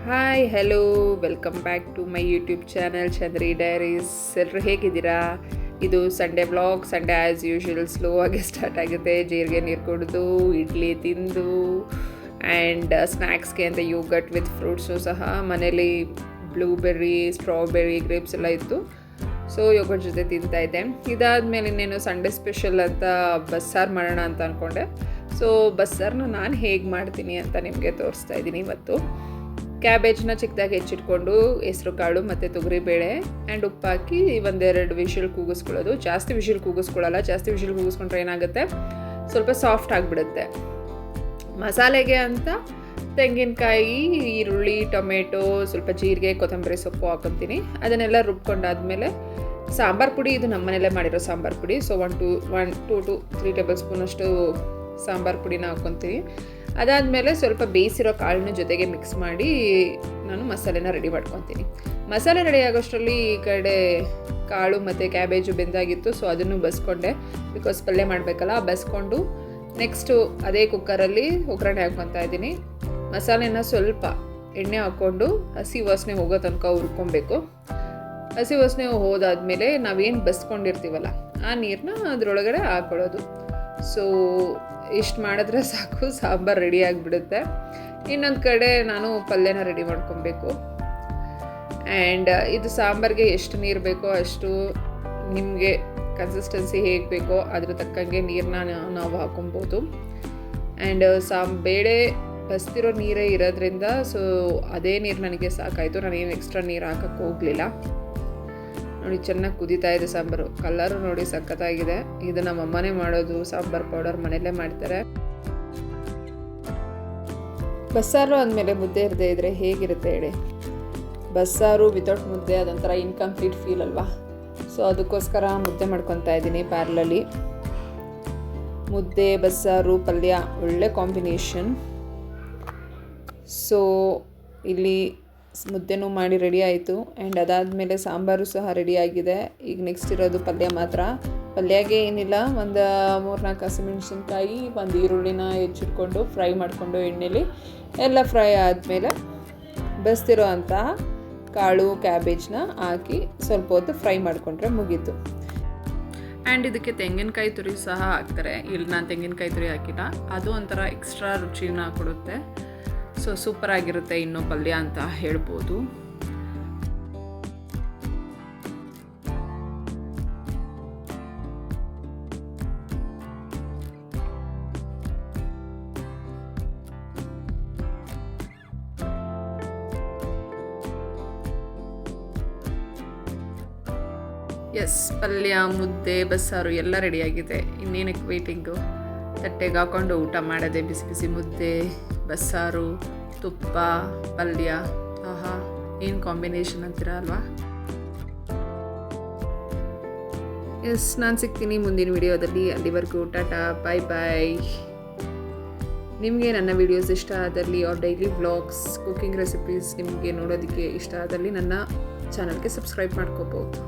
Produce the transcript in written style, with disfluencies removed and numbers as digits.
Hi hello welcome back to my YouTube channel Chandri diaries. ಎಲ್ಲರೂ ಹೇಗಿದ್ದೀರಾ? ಇದು Sunday vlog. Sunday as usual slow ಆಗಿ start ಆಗುತ್ತೆ. ಜೀರಿಗೆ ನೀರು ಕುಡಿದು ಇಡ್ಲಿ ತಿಂದು ಆ್ಯಂಡ್ ಸ್ನ್ಯಾಕ್ಸ್ಗೆ ಅಂತ ಯೋಗಟ್ ವಿತ್ ಫ್ರೂಟ್ಸು ಸಹ ಮನೇಲಿ ಬ್ಲೂಬೆರ್ರಿ, ಸ್ಟ್ರಾಬೆರ್ರಿ, ಗ್ರೇಪ್ಸ್ ಎಲ್ಲ ಇತ್ತು. ಸೊ ಯೋಗಟ್ ಜೊತೆ ತಿಂತಾಯಿದ್ದೆ. ಇದಾದಮೇಲೆ ಇನ್ನೇನು ಸಂಡೇ ಸ್ಪೆಷಲ್ ಅಂತ ಬಸ್ಸಾರು ಮಾಡೋಣ ಅಂತ ಅಂದ್ಕೊಂಡೆ. ಸೊ ಬಸ್ಸಾರನ್ನ ನಾನು ಹೇಗೆ ಮಾಡ್ತೀನಿ ಅಂತ ನಿಮಗೆ ತೋರಿಸ್ತಾ ಇದ್ದೀನಿ ಇವತ್ತು. ಕ್ಯಾಬೇಜ್ನ ಚಿಕ್ಕದಾಗಿ ಹೆಚ್ಚಿಟ್ಕೊಂಡು ಹೆಸರು ಕಾಳು ಮತ್ತು ತೊಗರಿಬೇಳೆ ಆ್ಯಂಡ್ ಉಪ್ಪು ಹಾಕಿ ಒಂದೆರಡು ವಿಷಲ್ ಕೂಗಿಸ್ಕೊಳ್ಳೋದು. ಜಾಸ್ತಿ ವಿಷಲ್ ಕೂಗಿಸ್ಕೊಳ್ಳಲ್ಲ. ಜಾಸ್ತಿ ವಿಷಲ್ ಕೂಗಿಸ್ಕೊಂಡ್ರೆ ಏನಾಗುತ್ತೆ, ಸ್ವಲ್ಪ ಸಾಫ್ಟ್ ಆಗಿಬಿಡುತ್ತೆ. ಮಸಾಲೆಗೆ ಅಂತ ತೆಂಗಿನಕಾಯಿ, ಈರುಳ್ಳಿ, ಟೊಮೆಟೊ, ಸ್ವಲ್ಪ ಜೀರಿಗೆ, ಕೊತ್ತಂಬರಿ ಸೊಪ್ಪು ಹಾಕೊತೀನಿ. ಅದನ್ನೆಲ್ಲ ರುಬ್ಕೊಂಡಾದ್ಮೇಲೆ ಸಾಂಬಾರು ಪುಡಿ, ಇದು ನಮ್ಮನೆಯಲ್ಲೇ ಮಾಡಿರೋ ಸಾಂಬಾರು ಪುಡಿ. ಸೊ 1 to 3 ಟೇಬಲ್ ಸ್ಪೂನಷ್ಟು ಸಾಂಬಾರು ಪುಡಿನ ಹಾಕ್ಕೊತೀನಿ. ಅದಾದಮೇಲೆ ಸ್ವಲ್ಪ ಬೇಯಿಸಿರೋ ಕಾಳನ್ನ ಜೊತೆಗೆ ಮಿಕ್ಸ್ ಮಾಡಿ ನಾನು ಮಸಾಲೆನ ರೆಡಿ ಮಾಡ್ಕೊತೀನಿ. ಮಸಾಲೆ ರೆಡಿ ಆಗೋಷ್ಟರಲ್ಲಿ ಈ ಕಡೆ ಕಾಳು ಮತ್ತು ಕ್ಯಾಬೇಜು ಬೆಂದಾಗಿತ್ತು. ಸೊ ಅದನ್ನು ಬಸ್ಕೊಂಡೆ, ಬಿಕಾಸ್ ಪಲ್ಯ ಮಾಡಬೇಕಲ್ಲ. ಬಸ್ಕೊಂಡು ನೆಕ್ಸ್ಟು ಅದೇ ಕುಕ್ಕರಲ್ಲಿ ಒಗ್ಗರಣೆ ಹಾಕ್ಕೊತಾ ಇದ್ದೀನಿ. ಮಸಾಲೆನ ಸ್ವಲ್ಪ ಎಣ್ಣೆ ಹಾಕ್ಕೊಂಡು ಹಸಿ ವಾಸನೆ ಹೋಗೋ ತನಕ ಹುರ್ಕೊಬೇಕು. ಹಸಿ ವಾಸನೆ ಹೋದಾದ್ಮೇಲೆ ನಾವೇನು ಬಸ್ಕೊಂಡಿರ್ತೀವಲ್ಲ ಆ ನೀರನ್ನ ಅದರೊಳಗಡೆ ಹಾಕ್ಕೊಳ್ಳೋದು. ಸೊ ಇಷ್ಟು ಮಾಡಿದ್ರೆ ಸಾಕು, ಸಾಂಬಾರು ರೆಡಿ ಆಗಿಬಿಡುತ್ತೆ. ಇನ್ನೊಂದು ಕಡೆ ನಾನು ಪಲ್ಯನ ರೆಡಿ ಮಾಡ್ಕೊಬೇಕು. ಆ್ಯಂಡ್ ಇದು ಸಾಂಬಾರಿಗೆ ಎಷ್ಟು ನೀರು ಬೇಕೋ ಅಷ್ಟು, ನಿಮಗೆ ಕನ್ಸಿಸ್ಟೆನ್ಸಿ ಹೇಗೆ ಬೇಕೋ ಅದ್ರ ತಕ್ಕಂಗೆ ನೀರನ್ನ ನಾವು ಹಾಕೊಬೋದು. ಆ್ಯಂಡ್ ಬೇಳೆ ಬಸ್ತಿರೋ ನೀರೇ ಇರೋದ್ರಿಂದ ಸೊ ಅದೇ ನೀರು ನನಗೆ ಸಾಕಾಯಿತು. ನಾನೇನು ಎಕ್ಸ್ಟ್ರಾ ನೀರು ಹಾಕೋಕ್ಕೆ ಹೋಗಲಿಲ್ಲ. ನೋಡಿ, ಚೆನ್ನಾಗಿ ಕುದೀತಾ ಇದೆ ಸಾಂಬಾರು. ಕಲರು ನೋಡಿ ಸಖತ್ತಾಗಿದೆ. ಇದು ನಮ್ಮ ಅಮ್ಮನೇ ಮಾಡೋದು. ಸಾಂಬಾರು ಪೌಡರ್ ಮನೆಯಲ್ಲೇ ಮಾಡ್ತಾರೆ. ಬಸ್ಸಾರು ಅಂದಮೇಲೆ ಮುದ್ದೆ ಇರದೇ ಇದ್ದರೆ ಹೇಗಿರುತ್ತೆ ಹೇಳಿ? ಬಸ್ಸಾರು ವಿತೌಟ್ ಮುದ್ದೆ ಅದೊಂಥರ ಇನ್ಕಂಪ್ಲೀಟ್ ಫೀಲ್ ಅಲ್ವಾ? ಸೊ ಅದಕ್ಕೋಸ್ಕರ ಮುದ್ದೆ ಮಾಡ್ಕೊತಾ ಇದ್ದೀನಿ ಪ್ಯಾರಲಲ್ಲಿ. ಮುದ್ದೆ, ಬಸ್ಸಾರು, ಪಲ್ಯ ಒಳ್ಳೆ ಕಾಂಬಿನೇಷನ್. ಸೊ ಇಲ್ಲಿ ಮುದ್ದೆನೂ ಮಾಡಿ ರೆಡಿ ಆಯಿತು. ಆ್ಯಂಡ್ ಅದಾದಮೇಲೆ ಸಾಂಬಾರು ಸಹ ರೆಡಿಯಾಗಿದೆ. ಈಗ ನೆಕ್ಸ್ಟ್ ಇರೋದು ಪಲ್ಯ ಮಾತ್ರ. ಪಲ್ಯಗೆ ಏನಿಲ್ಲ, ಒಂದು 3-4 ಹಸಿಮೆಣಸಿನ್ಕಾಯಿ, ಒಂದು ಈರುಳ್ಳಿನ ಹೆಚ್ಚಿಟ್ಕೊಂಡು ಫ್ರೈ ಮಾಡಿಕೊಂಡು ಎಣ್ಣೆಲಿ ಎಲ್ಲ ಫ್ರೈ ಆದಮೇಲೆ ಬಸ್ತಿರೋ ಅಂತಹ ಕಾಳು ಕ್ಯಾಬೇಜ್ನ ಹಾಕಿ ಸ್ವಲ್ಪ ಹೊತ್ತು ಫ್ರೈ ಮಾಡಿಕೊಂಡ್ರೆ ಮುಗೀತು. ಆ್ಯಂಡ್ ಇದಕ್ಕೆ ತೆಂಗಿನಕಾಯಿ ತುರಿ ಸಹ ಹಾಕ್ತಾರೆ. ಇಲ್ಲಿ ನಾನು ತೆಂಗಿನಕಾಯಿ ತುರಿ ಹಾಕಿಲ್ಲ. ಅದು ಒಂಥರ ಎಕ್ಸ್ಟ್ರಾ ರುಚಿನ ಕೊಡುತ್ತೆ. ಸೊ ಸೂಪರಾಗಿರುತ್ತೆ ಇನ್ನೂ ಪಲ್ಯ ಅಂತ ಹೇಳ್ಬೋದು. ಎಸ್, ಪಲ್ಯ, ಮುದ್ದೆ, ಬಸ್ಸಾರು ಎಲ್ಲ ರೆಡಿಯಾಗಿದೆ. ಇನ್ನೇನಕ್ಕೆ ವೇಟಿಂಗು? ತಟ್ಟೆಗೆ ಹಾಕ್ಕೊಂಡು ಊಟ ಮಾಡೋದೆ. ಬಿಸಿ ಬಿಸಿ ಮುದ್ದೆ, ಬಸ್ಸಾರು, ತುಪ್ಪ, ಪಲ್ಯ. ಆಹಾ, ಏನು ಕಾಂಬಿನೇಷನ್ ಅಂತೀರ ಅಲ್ವಾ? ಎಸ್, ನಾನು ಸಿಗ್ತೀನಿ ಮುಂದಿನ ವಿಡಿಯೋದಲ್ಲಿ. ಅಲ್ಲಿವರೆಗೂ ಟಾಟಾ, ಬಾಯ್ ಬಾಯ್. ನಿಮಗೆ ನನ್ನ ವಿಡಿಯೋಸ್ ಇಷ್ಟ ಆದಲ್ಲಿ or daily vlogs, cooking recipes ನಿಮಗೆ ನೋಡೋದಕ್ಕೆ ಇಷ್ಟ ಆದಲ್ಲಿ ನನ್ನ ಚಾನಲ್ಗೆ ಸಬ್ಸ್ಕ್ರೈಬ್ ಮಾಡ್ಕೋಬೋದು.